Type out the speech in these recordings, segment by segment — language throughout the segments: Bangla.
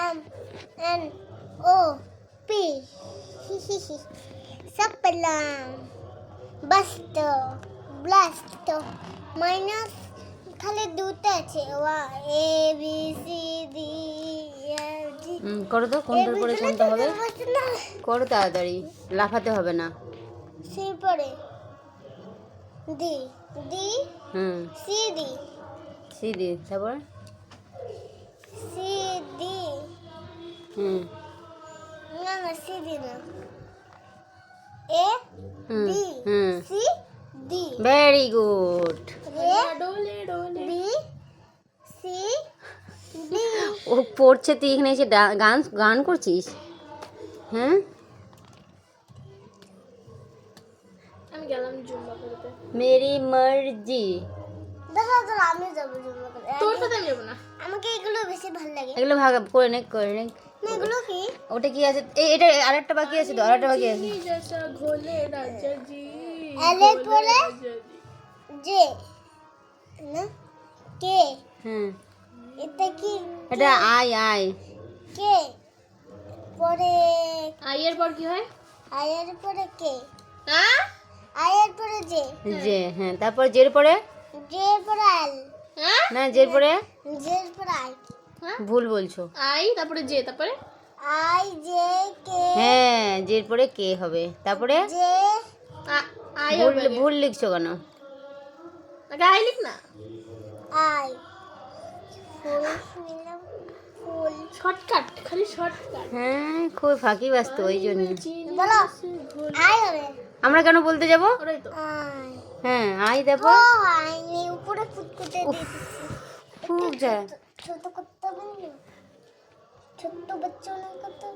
SMNOP সাপলাম বাস্ত ব্লাস্ট মাইনাস খালি দুটো আছে A B C D E F G করো তো কোনটার পরে কোনটা হবে করো তাড়াতাড়ি লাফাতে হবে না সেই পরে D D C D C D তারপর C D না C D না A B C D very good B C D ও পড়ছে তুই এখানে এসে গান গান করছিস হ্যাঁ আমি গেলাম জুম্বা করতে। মেরি মার্জি দাঁড়া আমি যাবো জুম্বা করতে তোর সাথে আমি যাবো না। আমাকে এগুলো বেশি ভালো লাগে এগুলো ভাগ করে নে না এগুলো কি ওটা কি আছে এটা আরেকটা বাকি আছে তো আরেকটা বাকি আছে জैसा ঘোলে রাজা জি L এর পরে J না কে এটা কি এটা আই আই কে পরে আই এর পর কি হয়? আই এর পরে কে হ্যাঁ আই এর পরে জে জে তারপর জের পরে জে এর পরে এল হ্যাঁ না জের পরে জে এর পরে আই ভুল বলছো আই তারপরে জে তারপরে আই জে কে হ্যাঁ জের পরে কে হবে তারপরে জে আই ভুল হবে ভুল লিখছো কেন আগে আই লিখ না আই ফুল নিলাম ফুল শর্টকাট খালি শর্টকাট হ্যাঁ খুব ফাঁকি বাস্ত ওই জন্য বলো আই হবে আমরা কেন বলতে যাব ওরাই তো আই হ্যাঁ আই ও তারপর আই উপরে ফুটকুটে দিতেছি খুব যা ছোট করতে হবে না ছোট বাচ্চা না করতে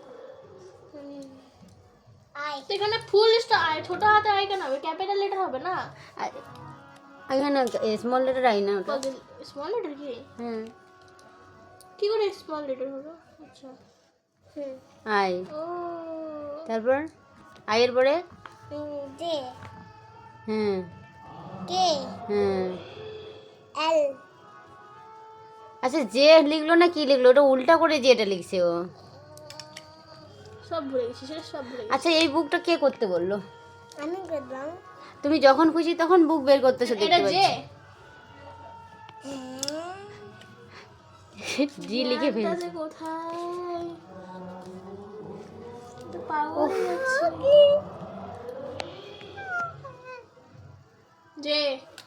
আই তো এখানে ফুল আই ছোট হাতে আই কেন হবে ক্যাপিটাল লেটার হবে না এখানে স্মল লেটার আই না ওটা স্মল লেটার কি হ্যাঁ কি করে স্মল লেটার হবে আচ্ছা আই ও তারপর আই এর পরে জে হ্যাঁ কে এল আচ্ছা যে লিখলো না কি লিখলো ওটা উল্টা করে যেটা লিখছে ও সব ভুলে গেছি সেটা সব ভুলে গেছি আচ্ছা এই বুকটা কে করতে বললো আমি করলাম তুমি যখন খুশি তখন বুক বের করতেছো এটা দেখতে জে পাচ্ছি জি লিখে এটা ফেলছি যে কোথায় তো পাগল হয়ে যাচ্ছি। জে